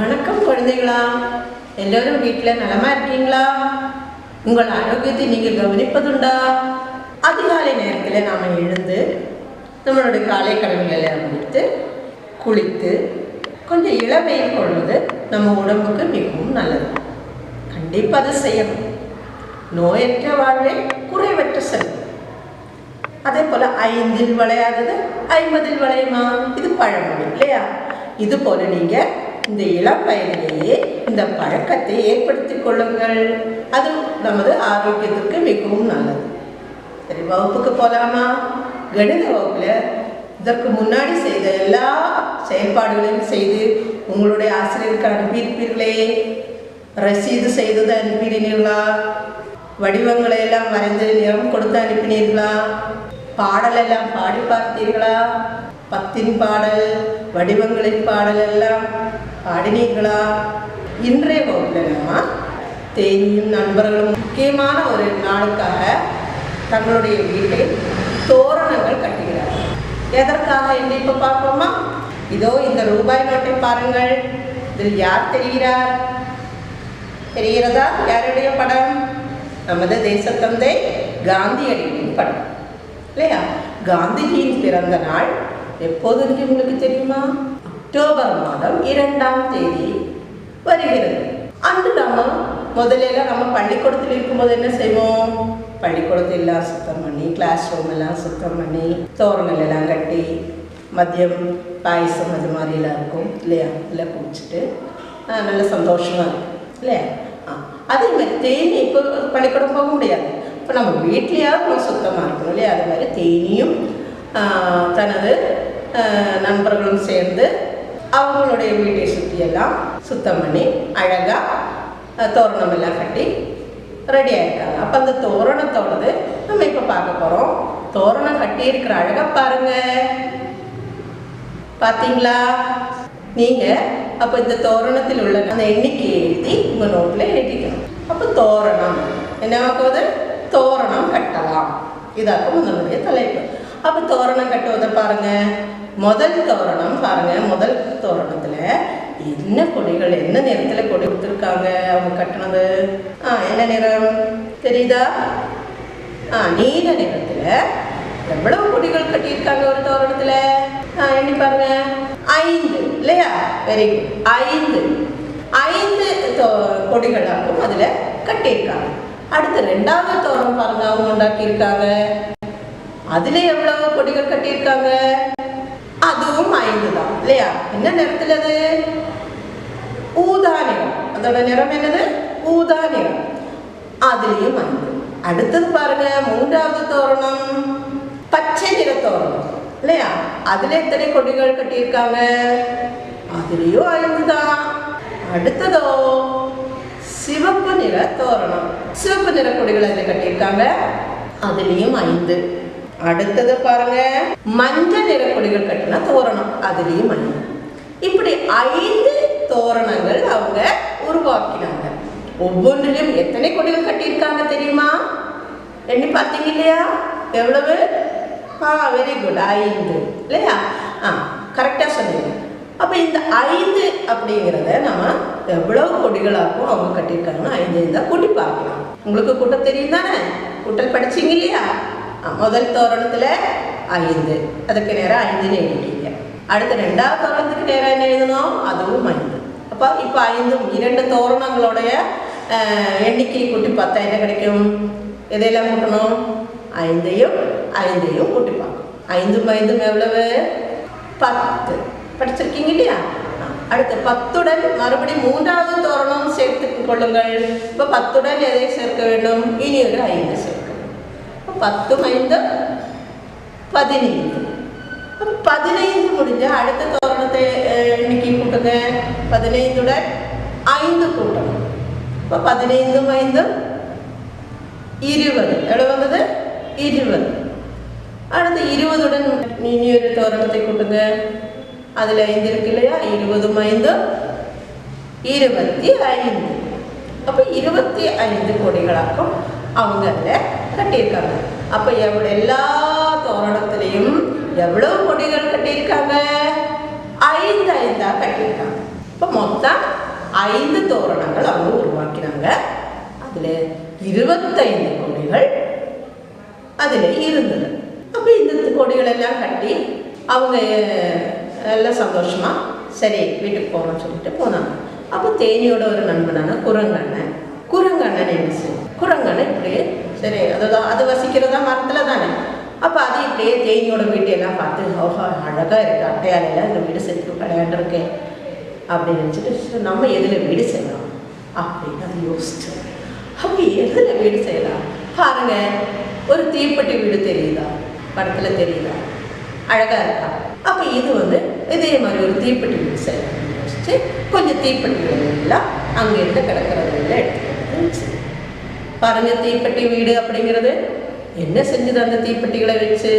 வணக்கம் குழந்தைகளா, எல்லோரும் வீட்டில் நலமா இருக்கீங்களா? உங்கள் ஆரோக்கியத்தை நீங்கள் கவனிப்பதுண்டா? அதிகாலை நேரத்தில் நாம் எழுந்து நம்மளுடைய காலை கடமைகளை முடித்து குளித்து கொஞ்சம் இளமையில் கொள்வது நம்ம உடம்புக்கு மிகவும் நல்லது. கண்டிப்பாக அதை செய்யணும். நோயற்ற வாழ்வே குறைவற்ற செல்வம். அதே போல் 5 வளையாதது 50 வளையுமா? இது பழமொழி இல்லையா? இது போல நீங்கள் இந்த இளம் வயதிலேயே இந்த பழக்கத்தை ஏற்படுத்திக் கொள்ளுங்கள். அது நமது ஆரோக்கியத்திற்கு மிகவும் நல்லது. சரி, வகுப்புக்கு போகலாமா? கணித வகுப்பில் இதற்கு முன்னாடி செய்த எல்லா செயல்பாடுகளையும் செய்து உங்களுடைய ஆசிரியருக்கு அனுப்பியிருப்பீர்களே. ரசீது செய்தது அனுப்பினீர்களா? வடிவங்களை எல்லாம் வரைந்து நிறம் கொடுத்து அனுப்பினீர்களா? பாடலெல்லாம் பாடி பார்த்தீர்களா? 10 பாடல், வடிவங்களின் பாடல் எல்லாம் பாடினீர்களா? இன்றைய வகுப்பில் நம்ம தேனியும் நண்பர்களும் முக்கியமான ஒரு நாளுக்காக தங்களுடைய வீட்டில் தோரணங்கள் கட்டுகிறார்கள். எதற்காக என்று இப்போ பார்ப்போமா? இதோ இந்த ரூபாய் நோட்டை பாருங்கள். இதில் யார் தெரிகிறார்? தெரிகிறதா? யாருடைய படம்? நமது தேசத்தந்தை காந்தியடிகளின் படம் இல்லையா? காந்திஜியின் பிறந்த நாள் எப்போது உங்களுக்கு தெரியுமா? அக்டோபர் மாதம் 2ஆம் தேதி வருகிறது. அன்று நம்ம பள்ளிக்கூடத்தில் இருக்கும்போது என்ன செய்வோம்? பள்ளிக்கூடத்தை எல்லாம் சுத்தம் பண்ணி, கிளாஸ் ரூம் எல்லாம் சுத்தம் பண்ணி, தோரணங்கள் எல்லாம் கட்டி, மதியம் பாயசம் அது மாதிரிலாம் இருக்கும் இல்லையா? எல்லாம் குடிச்சிட்டு நல்ல சந்தோஷமாக இருக்கும் இல்லையா? அதே மாதிரி தேனி இப்போ பள்ளிக்கூடம் போக முடியாது. இப்போ நம்ம வீட்லேயாவது நம்ம சுத்தமாக இருக்கணும் இல்லையா? அது மாதிரி தேனியும் தனது நண்பர்களும் சேர்ந்து அவங்களுடைய வீட்டை சுற்றியெல்லாம் சுத்தம் பண்ணி அழகாக தோரணம் எல்லாம் கட்டி ரெடி ஆகிட்டாங்க. அப்போ அந்த தோரணத்தோடது நம்ம இப்போ பார்க்க போகிறோம். தோரணம் கட்டி இருக்கிற அழகாக பாருங்க. பார்த்தீங்களா? நீங்கள் அப்போ இந்த தோரணத்தில் உள்ள அந்த எண்ணிக்கையை எழுதி உங்கள் நோட்டில் எழுதிக்கணும். அப்போ தோரணம் என்னவாக்குவது? தோரணம் கட்டலாம். இதாக்கும் நம்முடைய தலைப்பு. அப்போ தோரணம் கட்டுவதை பாருங்கள். முதல் தோரணம் பாருங்கள். முதல் தோரணத்தில் என்ன கொடிகள், என்ன நிறத்தில் கொடி கொடுத்துருக்காங்க அவங்க கட்டினது? என்ன நிறம் தெரியுதா? நீல நிறத்தில் எவ்வளவு கொடிகள் கட்டியிருக்காங்க ஒரு தோரணத்தில்? எண்ணி பாருங்க. 5 இல்லையா? Very good. 5 கொடிகளாகவும் அதில் கட்டியிருக்காங்க. அடுத்து 2வது தோரணம் பாருங்க, அவங்க உண்டாக்கியிருக்காங்க. அதில் எவ்வளவு கொடிகள் கட்டியிருக்காங்க? அதுவும் 5 தான் இல்லையா? என்ன நிறத்தில் அது? ஊதா நிறம். அதோட நிறம் என்னது? ஊதா நிறம். அதுலேயும் 5. அடுத்தது பாருங்க, 3வது தோரணம் பச்சை நிற தோரணம் இல்லையா? அதில் எத்தனை கொடிகள் கட்டியிருக்காங்க? அதுலேயும் 5 தான். அடுத்ததோ சிவப்பு நிற தோரணம். சிவப்பு நிற கொடிகள் அதில் கட்டியிருக்காங்க. அதுலேயும் 5. அடுத்தது பாருங்க, மஞ்சள் நிற கொடிகள் கட்டின தோரணம். அதுலேயும் 5. இப்படி 5 தோரணங்கள் அவங்க உருவாக்கினாங்க. ஒவ்வொன்றிலும் எத்தனை கொடிகள் கட்டியிருக்காங்க தெரியுமா? எண்ணி பார்த்தீங்க இல்லையா? எவ்வளவு? வெரி குட், 5 இல்லையா? கரெக்டாக சொன்னீங்க. அப்போ இந்த 5 அப்படிங்கிறத நம்ம எவ்வளவு கொடிகளாகவும் அவங்க கட்டியிருக்காங்கன்னா 5 தான் கூட்டி பார்க்கலாம். உங்களுக்கு கூட்ட தெரியும் தானே? கூட்டல் படிச்சிங்க இல்லையா? முதல் தோரணத்தில் 5, அதுக்கு நேராக 5 எழுதிட்டீங்க. அடுத்த 2வது தோரணத்துக்கு நேராக என்ன எழுதணும்? அதுவும் 5. அப்போ இப்போ 2 தோரணங்களுடைய எண்ணிக்கையை கூட்டி பார்த்தா என்ன கிடைக்கும்? எதையெல்லாம் கூட்டணும்? 5ஐயும் கூட்டி பார்க்கணும். 5 எவ்வளவு? 10. படிச்சிருக்கீங்க இல்லையா? அடுத்து 10உடன் மறுபடியும் 3வது தோரணம் சேர்த்து கொள்ளுங்கள். இப்போ 10உடன் எதை சேர்க்க வேண்டும்? இனி ஒரு 5 சேர்க்க வேண்டும். 10 5 15. 15 முடிஞ்ச அடுத்த தோரணத்தை இன்னைக்கு கூட்டுங்க. 15உடன் 5 கூட்டணும். இப்போ 15 5 20. எவ்வளோ வந்தது? 20. அடுத்து 20உடன் இனி ஒரு தோரணத்தை கூட்டுங்க. அதில் 5 இருக்கு இல்லையா? 20 5 25. அப்போ 25 கொடிகளாக்கும் அவங்க அதில் கட்டியிருக்காங்க. அப்போ எல்லா தோரணத்திலையும் எவ்வளவு கொடிகள் கட்டியிருக்காங்க? 5 5 கட்டியிருக்காங்க. இப்போ மொத்தம் 5 தோரணங்கள் அவங்க உருவாக்கினாங்க. அதில் 25 கொடிகள் அதில் இருந்தது. அப்போ இந்த கொடிகள் எல்லாம் கட்டி அவங்க எல்லாம் சந்தோஷமா சரி வீட்டுக்கு போகணும்னு சொல்லிட்டு போனாங்க. அப்போ தேனியோட ஒரு நண்பனான குரங்கண்ணன் என்ன செய்யும்? குரங்கண்ணன் இப்படியே சரி அது வசிக்கிறதா மரத்தில் தானே. அப்போ அது இப்படியே தேனியோட வீட்டையெல்லாம் பார்த்து ஓஹோ அழகாக இருக்குது, அட்டையாலையில் இந்த வீடு செஞ்சு விளையாண்டுருக்கேன் அப்படின்னு நினச்சிட்டு நம்ம எதில் வீடு செய்யலாம் அப்படின்னு அது யோசிச்சு. அப்படி எதில் வீடு செய்யலாம் பாருங்க, ஒரு தீப்பெட்டி வீடு தெரியுதா? படத்தில் தெரியுதா? அழகாக இருக்கா? அப்போ இது இதே மாதிரி ஒரு தீப்பெட்டி வீடு செய்யலாம் யோசிச்சு கொஞ்சம் தீப்பெட்டிகள் எல்லாம் அங்கேருந்து கிடக்கிறதெல்லாம் எடுத்துக்கிட்டு பாருங்க. தீப்பெட்டி வீடு அப்படிங்கிறது என்ன செஞ்சது? அந்த தீப்பெட்டிகளை வச்சு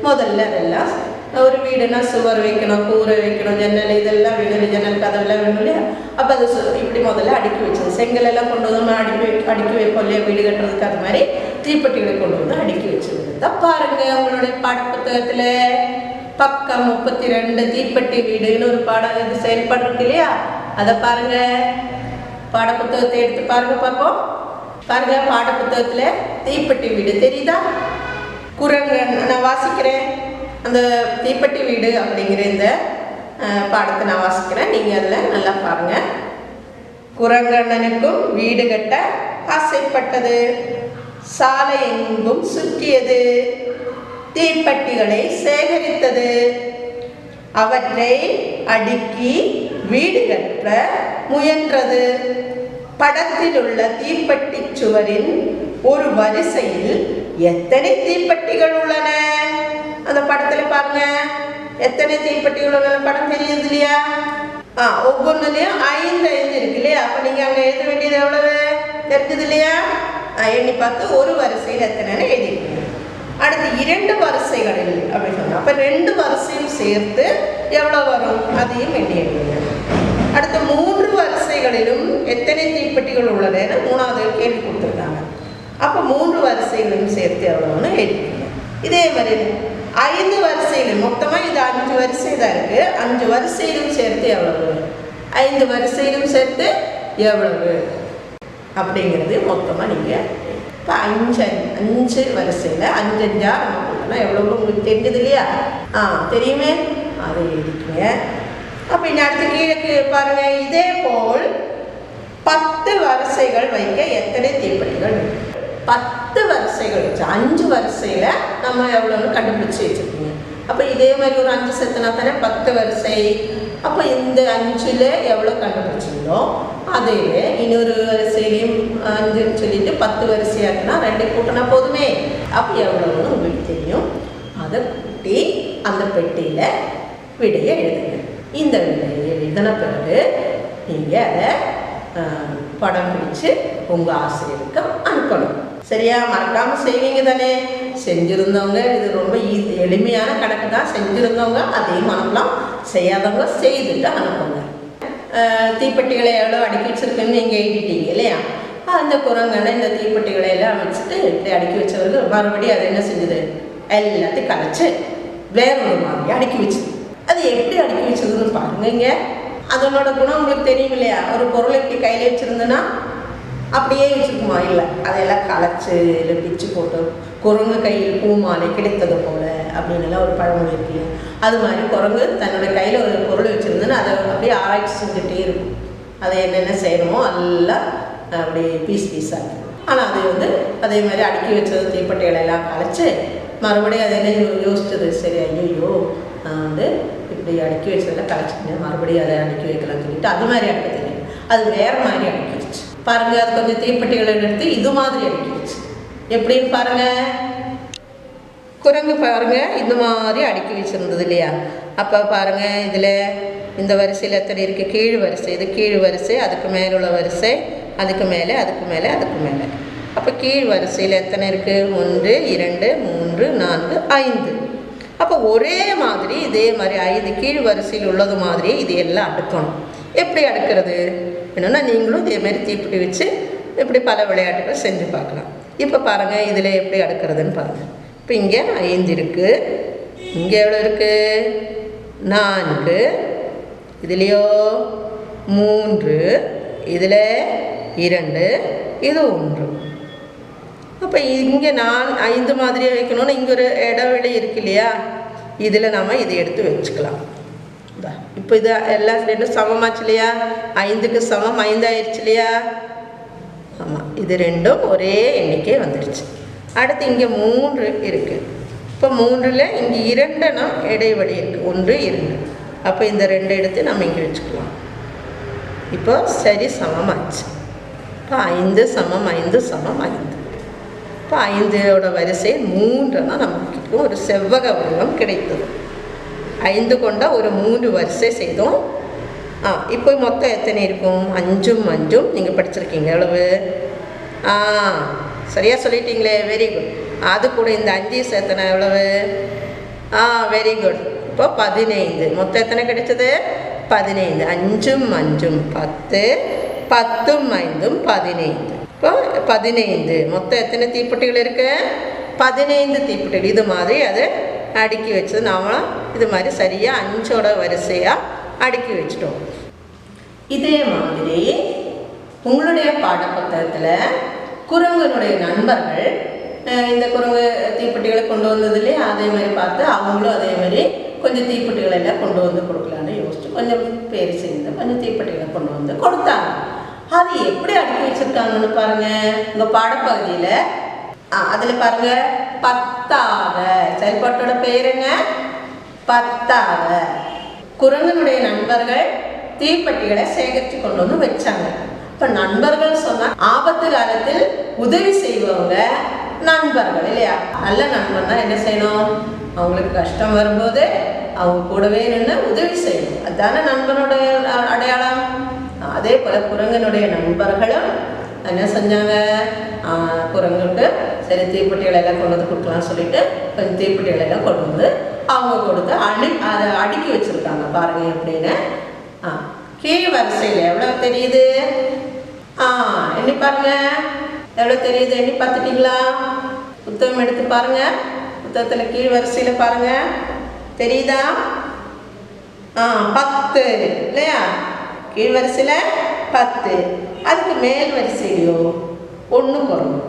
முதல்ல அதெல்லாம் ஒரு வீடுனா சுவர் வைக்கணும், கூரை வைக்கணும், ஜன்னல் இதெல்லாம் வேணும், ஜன்னல் கதவெல்லாம் வேணும் இல்லையா? அப்போ அது இப்படி முதல்ல அடுக்கி வச்சது. செங்கல் எல்லாம் கொண்டு வந்து அடுக்கி வைப்போம் இல்லையா வீடு கட்டுறதுக்கு? அது மாதிரி தீப்பெட்டிகளை கொண்டு வந்து அடுக்கி வச்சிருந்தது. பாருங்க உங்களுடைய பாடப்புத்தகத்தில் பக்கம் 32 தீப்பெட்டி வீடுன்னு ஒரு இது செயல்பாடு இருக்கு இல்லையா? அதை பாருங்க. பாடப்புத்தகத்தை எடுத்து பாருங்க பார்ப்போம். பாருங்க பாடப்புத்தகத்தில் தீப்பெட்டி வீடு தெரியுதா? நான் வாசிக்கிறேன். அந்த தீப்பெட்டி வீடு அப்படிங்கிற இந்த பாடத்தை நான் வாசிக்கிறேன், நீங்கள் அதில் நல்லா பாருங்கள். குரங்கண்ணனுக்கும் வீடு கட்ட ஆசைப்பட்டது. சாலை எங்கும் சுற்றியது. தீப்பெட்டிகளை சேகரித்தது. அவற்றை அடுக்கி வீடு கட்ட முயன்றது. படத்தில் உள்ள தீப்பெட்டி சுவரின் ஒரு வரிசையில் எத்தனை தீப்பெட்டிகள் உள்ளன? அந்த படத்தில் பாருங்க, எத்தனை தீப்பெட்டிகள் உள்ளன படம் தெரியுது இல்லையா? ஒவ்வொன்றுலையும் 5 5 இருக்கு இல்லையா? அப்போ நீங்கள் அங்கே எழுத வேண்டியது எவ்வளவு தெரிஞ்சது இல்லையா? எண்ணி பார்த்து ஒரு வரிசையில் எத்தனைன்னு எழுதிருக்கீங்க. அடுத்து 2 வரிசைகளில் அப்படின்னு சொன்னால் அப்போ 2 வரிசையும் சேர்த்து எவ்வளோ வரும் அதையும் எண்ணி எழுதுங்க. அடுத்து 3 வரிசைகளிலும் எத்தனை தீப்பெட்டிகள் உள்ளதுன்னு 3வது கேள்வி கொடுத்துருக்காங்க. அப்போ 3 வரிசைகளையும் சேர்த்து எவ்வளோன்னு எழுதிக்கீங்க. இதே மாதிரி 5 வரிசையிலும் மொத்தமாக இது 5 வரிசை தான் இருக்குது. 5 வரிசையிலும் சேர்த்து எவ்வளவு? 5 வரிசையிலும் சேர்த்து எவ்வளவு அப்படிங்கிறது மொத்தமாக நீங்கள் இப்போ 5 வரிசையில் 5 5 நம்ம போட்டோம்னா எவ்வளோ உங்களுக்கு தெரிஞ்சது இல்லையா? தெரியுமே, அதை எழுதிக்கீங்க. அப்போ இனி அடுத்த கீழே பாருங்கள். இதே போல் 10 வரிசைகள் வைக்க எத்தனை தீப்பெட்டிகள்? 10 வரிசைகள் வச்சு 5 வரிசையில் நம்ம எவ்வளோன்னு கண்டுபிடிச்சி வச்சுருக்கீங்க. அப்போ இதே மாதிரி ஒரு 5 சேர்த்துனா தானே 10 வரிசை. அப்போ இந்த 5ல் எவ்வளோ கண்டுபிடிச்சிங்களோ அதே இன்னொரு வரிசையிலையும் 5ன்னு சொல்லிட்டு 10 வரிசையாக்குனா 2 கூட்டினா போதுமே. அப்போ எவ்வளோன்னு உங்களுக்கு தெரியும். அதை கூட்டி அந்த பெட்டியில் விடையை எழுதுங்க. இந்த விடையை எழுதின பிறகு நீங்கள் அதை படம் பிடிச்சு உங்கள் ஆசிரியருக்கு அனுப்பணும். சரியா? மறக்காமல் செய்வீங்க தானே? செஞ்சுருந்தவங்க இது ரொம்ப எளிமையான கணக்கு தான். செஞ்சுருந்தவங்க அதையும் அனுப்பலாம், செய்யாதவங்க செய்துட்டு அனுப்புங்க. தீப்பெட்டிகளை எவ்வளோ அடுக்கி வச்சுருக்குன்னு நீங்கள் எழுதிட்டீங்க இல்லையா? அந்த குரங்கனை இந்த தீப்பெட்டிகளை எல்லாம் வச்சுட்டு இப்படி அடுக்கி வச்சவர்கள் மறுபடியும் அது என்ன செஞ்சுது? எல்லாத்தையும் கலைச்சு வேற ஒரு மாதிரி அடுக்கி வச்சுது. அது எப்படி அடுக்கி வச்சதுன்னு பாருங்க. இங்கே அதனோட குணம் உங்களுக்கு தெரியும் இல்லையா? ஒரு பொருளை இப்படி கையில் வச்சுருந்தோன்னா அப்படியே வச்சுருக்குமா? இல்லை, அதையெல்லாம் கலைச்சு இல்லை பிச்சு போட்டு குரங்கு கையில் பூமாலை கிடைத்தது போல அப்படின்னுலாம் ஒரு பழமொழி இருக்கு. அது மாதிரி குரங்கு தன்னோட கையில் ஒரு பொருள் வச்சுருந்தோன்னா அதை அப்படியே ஆராய்ச்சி செஞ்சுட்டே இருக்கும். அதை என்னென்ன செய்யணுமோ எல்லாம் அப்படியே பீஸாக. ஆனால் அது அதே மாதிரி அடுக்கி வச்சது தீப்பெட்டிகளை எல்லாம் கலைச்சு மறுபடியும் அதை என்ன யோசிச்சது? சரி, ஐயோ நான் வந்து இப்படி அடுக்கி வச்சதில் கலைச்சிட்டேன், மறுபடியும் அதை அடுக்கி வைக்கலாம்னு சொல்லிட்டு அது மாதிரி அடுக்க தெரியும். அது வேறு மாதிரி அடுக்கிடுச்சு பாருங்கள். அது கொஞ்சம் தீப்பெட்டிகளை எடுத்து இது மாதிரி அடுக்கிடுச்சு. எப்படின்னு பாருங்கள், குரங்கு பாருங்கள் இந்த மாதிரி அடுக்கி வச்சுருந்தது இல்லையா? அப்போ பாருங்கள், இதில் இந்த வரிசையில் எத்தனை இருக்குது? கீழ் வரிசை, இது கீழ் வரிசை, அதுக்கு மேலே உள்ள வரிசை, அதுக்கு மேலே, அதுக்கு மேலே, அதுக்கு மேலே. அப்போ கீழ் வரிசையில் எத்தனை இருக்குது? 1 2 3 4 5. அப்போ ஒரே மாதிரி இதே மாதிரி 5 கீழ் வரிசையில் உள்ளது மாதிரியே இது எல்லாம் அடுக்கணும். எப்படி அடுக்கிறது என்னென்னா, நீங்களும் இதே மாதிரி தீப்பெட்டி வச்சு இப்படி பல விளையாட்டுகள் செஞ்சு பார்க்கலாம். இப்போ பாருங்கள், இதில் எப்படி அடுக்கிறதுன்னு பாருங்கள். இப்போ இங்கே 5 இருக்குது, இங்கே எவ்வளோ இருக்குது? 4, இதுலேயோ 3, இதில் 2, இது 1. அப்போ இங்கே 5 மாதிரியே வைக்கணும்னா இங்கே ஒரு இடைவெளி இருக்கு இல்லையா? இதில் நம்ம இதை எடுத்து வச்சுக்கலாம். இப்போ இது எல்லாம் ரெண்டும் சமமாச்சு இல்லையா? 5க்கு சமம் 5 ஆயிடுச்சு இல்லையா? ஆமாம், இது ரெண்டும் ஒரே எண்ணிக்கை வந்துடுச்சு. அடுத்து இங்கே 3 இருக்குது. இப்போ 3ல் இங்கே 2 இடைவெளி இருக்குது, 1 2. அப்போ இந்த 2 எடுத்து நம்ம இங்கே வச்சுக்கலாம். இப்போ சரி சமமாச்சு. இப்போ 5 சமம் 5 சமம் 5. இப்போ 5ஓட வரிசை 3 நமக்கு ஒரு செவ்வக வடிவம் கிடைத்தது. 5 கொண்ட ஒரு 3 வரிசை செய்தோம். இப்போ மொத்தம் எத்தனை இருக்கும்? 5ம் 5ம் நீங்கள் படிச்சிருக்கீங்க எவ்வளவு? சரியாக சொல்லிட்டீங்களே, வெரி குட். அது கூட இந்த 5 சேர்த்தனை எவ்வளவு? Very good. இப்போ 15. மொத்தம் எத்தனை கிடைச்சது? 15. 5ம் 5ம் 10, 10ம் 5ம் 15. இப்போ 15. மொத்தம் எத்தனை தீப்பெட்டிகள் இருக்கு? 15 தீப்பெட்டிகள். இது மாதிரி அதை அடுக்கி வச்சு நாம இது மாதிரி சரியாக 5ஓட வரிசையாக அடுக்கி வச்சிட்டோம். இதே மாதிரி உங்களுடைய பாடப்புத்தகத்தில் குரங்கனுடைய நண்பர்கள் இந்த குரங்கு தீப்பெட்டிகளை கொண்டு வந்தது இல்லையா? அதே மாதிரி பார்த்து அவங்களும் அதே மாதிரி கொஞ்சம் தீப்பெட்டிகளை எல்லாம் கொண்டு வந்து கொடுக்கலான்னு யோசிச்சு கொஞ்சம் பேர் சேர்ந்து கொஞ்சம் தீப்பெட்டிகளை கொண்டு வந்து கொடுத்தாங்க. அது எப்படி அடுக்கி வச்சிருக்காங்கன்னு பாருங்க. உங்கள் பாடப்பகுதியில் அதில் பாருங்க, பத்தாக செயல்பாட்டோட பெயர் என்ன? பத்தாக. குரங்கனுடைய நண்பர்கள் தீப்பெட்டிகளை சேகரித்து கொண்டு வந்து வச்சாங்க. இப்போ நண்பர்கள் சொன்னா ஆபத்து காலத்தில் உதவி செய்வவங்க நண்பர்கள் இல்லையா? நல்ல நண்பர்னா என்ன செய்யணும்? அவங்களுக்கு கஷ்டம் வரும்போது அவங்க கூடவே நின்று உதவி செய்யணும். அதுதானே நண்பனுடைய அடையாளம். அதே போல குரங்கனுடைய நண்பர்களும் என்ன செஞ்சாங்க? குரங்குக்கு சரி தீப்பெட்டிகளை எல்லாம் கொண்டு வந்து கொடுக்கலாம்னு சொல்லிட்டு கொஞ்சம் தீப்பெட்டிகளை எல்லாம் கொண்டு வந்து அவங்க கொடுத்து அதை அடுக்கி வச்சிருக்காங்க. பாருங்க எப்படின்னு. கீழ் வரிசையில் எவ்வளோ தெரியுது? எண்ணி பாருங்க, எவ்வளோ தெரியுது? எண்ணி பார்த்துட்டீங்களா? புத்தகம் எடுத்து பாருங்க. புத்தகத்தில் கீழ் வரிசையில் பாருங்க, தெரியுதா? 10 இல்லையா? கீழ் வரிசையில் 10. அதுக்கு மேல் வரிசையிலையோ 1 குறையும்.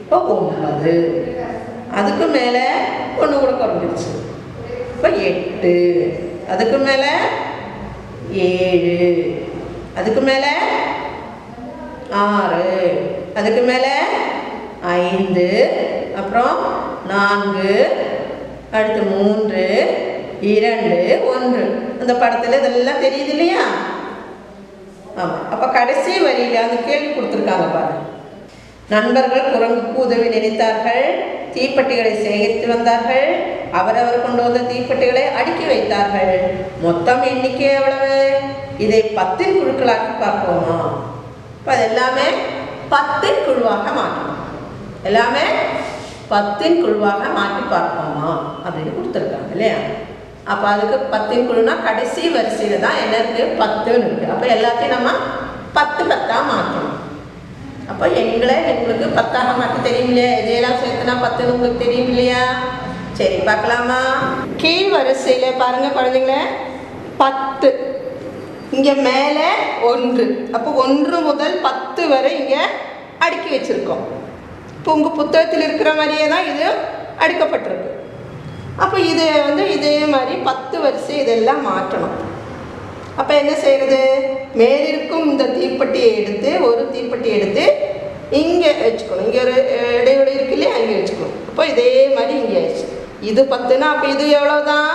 இப்போ 9. அதுக்கு மேலே 1 கூட குறைஞ்சிருச்சு. இப்போ 8. அதுக்கு மேலே 7. அதுக்கு மேலே 6. அதுக்கு மேலே 5. அப்புறம் 4. அடுத்து 3 2 1. அந்த படத்தில் இதெல்லாம் தெரியுது இல்லையா? ஆமாம். அப்போ கடைசி வரியில் அந்த கேள்வி கொடுத்துருக்காங்க பாருங்க. நண்பர்கள் குரங்குக்கு உதவி நினைத்தார்கள், தீப்பெட்டிகளை சேகரித்து வந்தார்கள், அவரவர் கொண்டு வந்த தீப்பெட்டிகளை அடுக்கி வைத்தார்கள். மொத்தம் எண்ணிக்கை எவ்வளவு? இதை 10 குழுக்களாக்கி பார்ப்போமா? இப்போ அது எல்லாமே 10 குழுவாக மாற்றணும். எல்லாமே 10 குழுவாக மாற்றி பார்ப்போமா அப்படின்னு கொடுத்துருக்காங்க இல்லையா? அப்போ அதுக்கு 10 குழுனா கடைசி வரிசையில் தான் என்ன இருக்குது? 10ன்னு இருக்குது. அப்போ எல்லாத்தையும் நம்ம 10 10ஆக மாற்றணும். அப்போ எண்களை உங்களுக்கு 10ஆக மாற்றி தெரியும் இல்லையா? இதையெல்லாம் சேர்த்துனா 10ன்னு உங்களுக்கு தெரியும் இல்லையா? சரி பார்க்கலாமா? கீழ் வரிசையில் பாருங்கள் குழந்தைங்கள, 10. இங்கே மேலே 1. அப்போ 1 முதல் 10 வரை இங்கே அடுக்கி வச்சுருக்கோம். இப்போ உங்கள் புத்தகத்தில் இருக்கிற மாதிரியே தான் இது அடுக்கப்பட்டிருக்கு. அப்போ இதை இதே மாதிரி 10 வரிசை இதெல்லாம் மாற்றணும். அப்போ என்ன செய்கிறது? மேலிருக்கும் இந்த தீப்பெட்டியை எடுத்து ஒரு தீப்பெட்டி எடுத்து இங்கே வச்சுக்கணும். இங்கே ஒரு இடைவெளி இருக்கு இல்லையா? அங்கே வச்சுக்கணும். அப்போ இதே மாதிரி இங்கே ஆயிடுச்சு. இது 10னா அப்போ இது எவ்வளோதான்?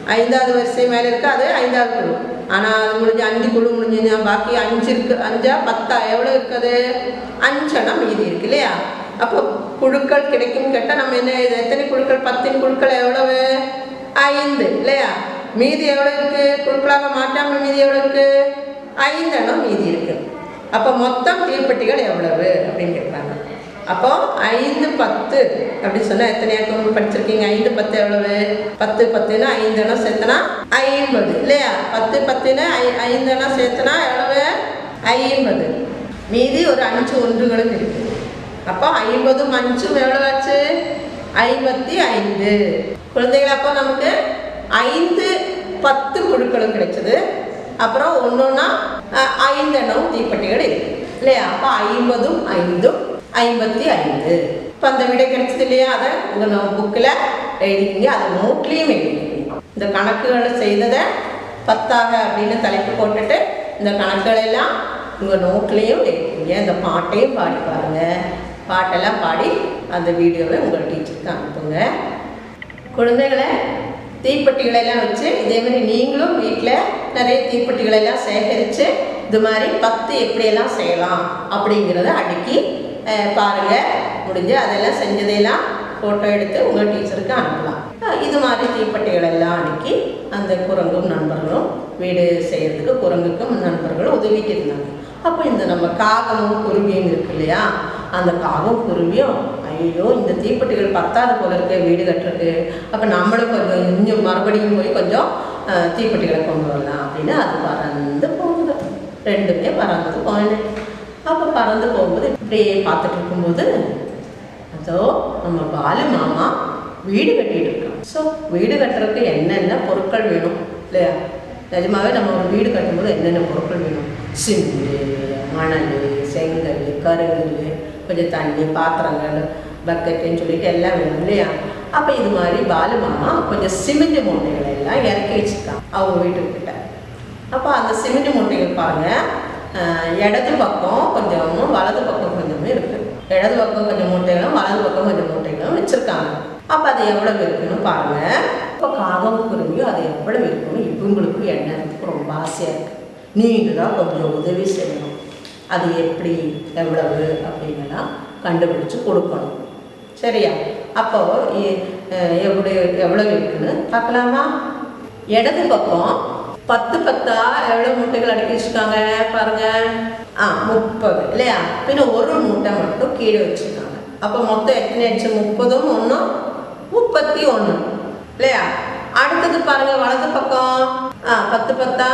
ஐந்தாவது வரிசை மேலே இருக்கு, அது ஐந்தாவது குழு. ஆனால் அது முடிஞ்சு 5 குழு முடிஞ்சுன்னா பாக்கி 5 இருக்கு. 5 10 எவ்வளோ இருக்குது? 5 எண்ணம் மீதி இருக்கு இல்லையா? அப்போ குழுக்கள் கிடைக்கும் கேட்டால் நம்ம என்ன, இது எத்தனை குழுக்கள்? 10 குழுக்கள் எவ்வளவு? 5 இல்லையா? மீதி எவ்வளோ இருக்கு? குழுக்களாக மாற்றாமல் மீதி எவ்வளோ இருக்கு? 5 எண்ணம் மீதி இருக்கு. அப்போ மொத்தம் தீப்பெட்டிகள் எவ்வளவு அப்படின்னு கேட்குறாங்க. அப்போ 5 10 அப்படின்னு சொன்னால் எத்தனையாக்கும் படிச்சிருக்கீங்க? 5 10 எவ்வளவு? 10 10ன்னா 5 எண்ணம் சேர்த்தனா 50 இல்லையா? 10 10ன்னு 5 எண்ணம் சேர்த்தனா எவ்வளவு? 50. மீதி ஒரு 5 ஒன்றுகளும் இருக்கு. அப்போ 50 5 எவ்வளவு ஆச்சு? 55. குழந்தைகள், அப்போ நமக்கு 5 10 குழுக்களும் கிடைச்சது. அப்புறம் ஒன்றுன்னா 5 எண்ணம் தீப்பெட்டிகள் இருக்கு இல்லையா? அப்போ 50 5 55. இப்போ அந்த விடை கிடைச்சது இல்லையா? அதை உங்கள் புக்கில் எழுதிக்கிங்க, அதை நோட்லேயும் எழுதிக்கிங்க. இந்த கணக்குகளை செய்ததை 10ஆக அப்படின்னு தலைப்பு போட்டுட்டு இந்த கணக்குகளெல்லாம் உங்கள் நோட்லேயும் எழுதிக்கிங்க. இந்த பாட்டையும் பாடி பாருங்கள். பாட்டெல்லாம் பாடி அந்த வீடியோவை உங்கள் டீச்சருக்கு அனுப்புங்க. குழந்தைகளை தீப்பெட்டிகளெல்லாம் வச்சு இதேமாதிரி நீங்களும் வீட்டில் நிறைய தீப்பெட்டிகளெல்லாம் சேகரித்து இது மாதிரி 10 எப்படியெல்லாம் செய்யலாம் அப்படிங்கிறத அடுக்கி பாருங்கள். முடிஞ்சு அதெல்லாம் செஞ்சதையெல்லாம் ஃபோட்டோ எடுத்து உங்கள் டீச்சருக்கு அனுப்பலாம். இது மாதிரி தீப்பெட்டிகளெல்லாம் அடுக்கி அந்த குரங்கும் நண்பர்களும் வீடு செய்கிறதுக்கு குரங்குக்கும் நண்பர்களும் உதவிட்டு இருந்தாங்க. அப்போ இந்த நம்ம காகமும் குருவியும் இருக்கு இல்லையா? அந்த காகம் குருவியும் ஐயோ இந்த தீப்பெட்டிகள் 10வது போல இருக்க வீடு கட்டுறதுக்கு, அப்போ நம்மளும் கொஞ்சம் இன்னும் மறுபடியும் போய் கொஞ்சம் தீப்பெட்டிகளை கொண்டு வரலாம் அப்படின்னு அது பறந்து போகுது. ரெண்டுமே பறந்தது போனேன். அப்போ பறந்து போகும்போது இப்படியே பார்த்துட்டு இருக்கும்போது அதோ நம்ம பாலு மாமா வீடு கட்டிகிட்டு இருக்கோம். ஸோ வீடு கட்டுறதுக்கு என்னென்ன பொருட்கள் வேணும் இல்லையா? நிஜமாவே நம்ம ஒரு வீடு கட்டும்போது என்னென்ன பொருட்கள் வேணும்? சிமெண்ட், மணல், செங்கல், கருங்கல், கொஞ்சம் தண்ணி, பாத்திரங்கள், பக்கெட்டுன்னு சொல்லிட்டு எல்லாம் வேணும் இல்லையா? அப்போ இது மாதிரி பாலு மாமா கொஞ்சம் சிமெண்ட் மூட்டைகளை எல்லாம் இறக்கி வச்சுருக்காங்க அவங்க வீட்டுக்கிட்ட. அப்போ அந்த சிமெண்ட் மூட்டைகள் பாருங்கள், இடது பக்கம் கொஞ்சமும் வலது பக்கம் கொஞ்சமே இருக்குது. இடது பக்கம் கொஞ்சம் மூட்டைகளும் வலது பக்கம் கொஞ்சம் மூட்டைகளும் வச்சுருக்காங்க. அப்போ அது எவ்வளோ இருக்குன்னு பாருங்கள். இப்போ காகம் குருவியும் அது எவ்வளோ இருக்குன்னு இவங்களுக்கு எண்ணத்துக்கு ரொம்ப ஆசையாக இருக்குது. நீங்கள் தான் கொஞ்சம் உதவி செய்யணும். அது எப்படி எவ்வளவு அப்படின்னுலாம் கண்டுபிடிச்சி கொடுக்கணும். சரியா? அப்போ எவ்வளோ இருக்குன்னு பார்க்கலாமா? இடது பக்கம் 10 10 எவ்வளோ மூட்டைகள் அடுக்கி வச்சுருக்காங்க பாருங்கள். 30 இல்லையா? பின்ன ஒரு மூட்டை மட்டும் கீழே வச்சுருக்காங்க. அப்போ மொத்தம் எத்தனை ஆச்சு? 30ம் 1 31 இல்லையா? அடுத்தது பாருங்கள் வலது பக்கம் 10 10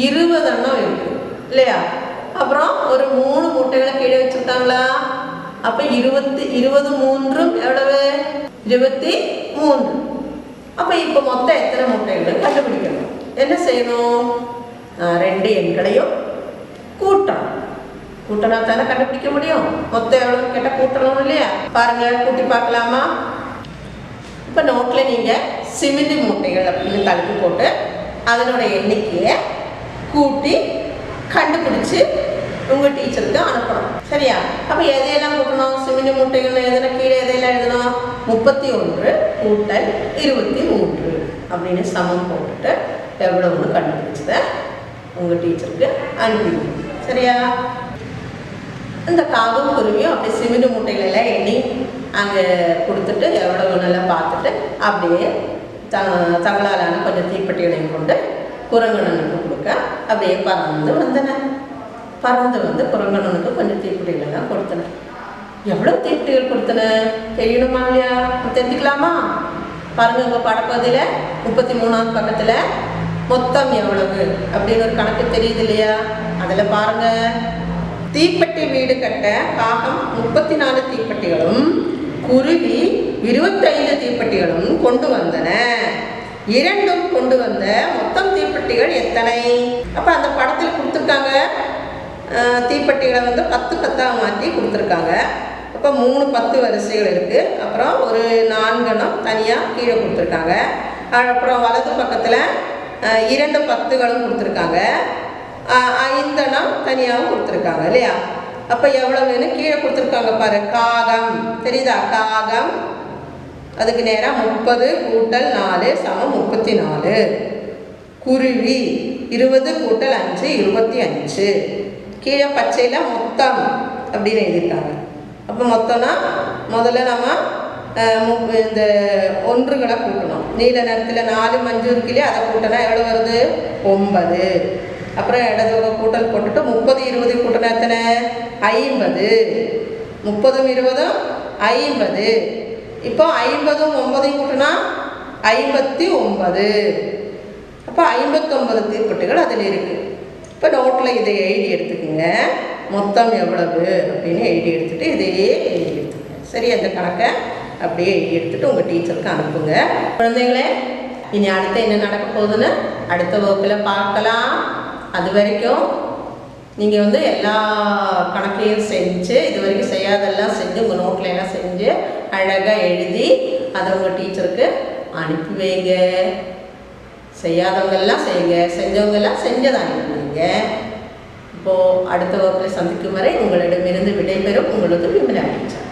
20 எண்ணம் இருக்குது இல்லையா? அப்புறம் ஒரு 3 மூட்டைகளை கீழே வச்சுருக்காங்களா? அப்போ 20 3 எவ்வளவு? 23. அப்போ இப்போ மொத்தம் எத்தனை மூட்டைகள் கண்டுபிடிக்கணும்? என்ன செய்யணும்? 2 எண்களையும் கூட்டணும். கூட்டினா தானே கண்டுபிடிக்க முடியும். மொத்தம் எவ்வளோ கேட்டால் கூட்டணும் இல்லையா? பாருங்கள், கூட்டி பார்க்கலாமா? இப்போ நோட்டில் நீங்கள் சிமெண்ட் மூட்டைகள் அப்படின்னு தலைப்பு போட்டு அதனோட எண்ணிக்கையை கூட்டி கண்டுபிடிச்சி உங்கள் டீச்சருக்கு அனுப்பணும். சரியா? அப்போ எதையெல்லாம் கூட்டணும்? சிமெண்ட் மூட்டைகள் எதுனா கீழே எதையெல்லாம் எழுதணும்? 31 கூட்டல் 23 அப்படின்னு சமம் போட்டுட்டு எவ்வளோன்னு கண்டுபிடிச்சதை உங்கள் டீச்சருக்கு அனுப்பிடுங்க. சரியா? இந்த காகம் குருவியும் அப்படியே சிமெண்ட் மூட்டைகளெல்லாம் எண்ணி அங்கே கொடுத்துட்டு எவ்வளோ நல்லா பார்த்துட்டு அப்படியே தங்களாலான கொஞ்சம் தீப்பெட்டிகளையும் கொண்டு குரங்கண்ணனுக்கு கொடுக்க அப்படியே பறந்து வந்தன. பறந்து வந்து குரங்கண்ணனுக்கு கொஞ்சம் தீப்பெட்டிகளெல்லாம் கொடுத்தன. எவ்வளோ தீப்பெட்டிகள் கொடுத்தன தெரியணுமா இல்லையா? தெரிஞ்சுக்கலாமா? பாருங்கள், உங்கள் படப்பகுதியில் 33ஆம் பக்கத்தில் மொத்தம் எவ்வளவு அப்படின்னு ஒரு கணக்கு தெரியுது இல்லையா? அதில் பாருங்கள், தீப்பெட்டி வீடு கட்ட காகம் 34 தீப்பெட்டிகளும் குருவி 25 தீப்பெட்டிகளும் கொண்டு வந்தன. இரண்டும் கொண்டு வந்த மொத்தம் தீப்பெட்டிகள் எத்தனை? அப்போ அந்த படத்தில் கொடுத்துருக்காங்க தீப்பெட்டிகளை வந்து 10 10 மாற்றி கொடுத்துருக்காங்க. அப்போ 3 10 வரிசைகள் இருக்குது. அப்புறம் ஒரு 4 எண்ணம் தனியாக கீழே கொடுத்துருக்காங்க. அப்புறம் வலது பக்கத்தில் 2 10களும் கொடுத்துருக்காங்க. 5 எண்ணம் தனியாகவும் கொடுத்துருக்காங்க இல்லையா? அப்போ எவ்வளவுன்னு கீழே கொடுத்துருக்காங்க பாரு. காகம் தெரியுதா? காகம் அதுக்கு நேராக 30 கூட்டல் 4 சமம் 34. குருவி 20 கூட்டல் 5 25. கீழே பச்சையில் மொத்தம் அப்படின்னு எழுதிட்டாங்க. அப்போ மொத்தம்னா முதல்ல நம்ம இந்த ஒன்றுகளை கூட்டணும். நீல நிறத்தில் 4 மஞ்சு இருக்கு இல்லையா, அதை கூட்டினா எவ்வளோ வருது? 9. அப்புறம் இடது கூட்டல் போட்டுட்டு 30 20 கூட்டினா எத்தனை? 50. 30 20 50. இப்போ 50 9 கூட்டினா 59. அப்போ 59 தீப்பெட்டிகள் அதில் இருக்குது. இப்போ நோட்டில் இதை எழுதி எடுத்துக்கோங்க. மொத்தம் எவ்வளவு அப்படின்னு எழுதி எடுத்துகிட்டு இதையே எழுதி எடுத்துக்கோங்க. சரி, அந்த கணக்கை அப்படியே எழுதி எடுத்துகிட்டு உங்கள் டீச்சருக்கு அனுப்புங்க. குழந்தைங்களே, இனி அடுத்து என்ன நடக்க போகுதுன்னு அடுத்த வகுப்பில் பார்க்கலாம். அது வரைக்கும் நீங்கள் எல்லா கணக்கையும் செஞ்சு, இது வரைக்கும் செய்யாதெல்லாம் செஞ்சு உங்கள் நோட்டில் எல்லாம் செஞ்சு அழகாக எழுதி அதை உங்கள் டீச்சருக்கு அனுப்பி வைங்க. செய்யாதவங்கெல்லாம் செய்யுங்க, செஞ்சவங்கெல்லாம் செஞ்சதை அனுப்பி வைங்க. இப்போது அடுத்த வகுப்பில் சந்திக்கும் வரை உங்களிடமிருந்து விடைபெறும் உங்களது விமலா டீச்சர்.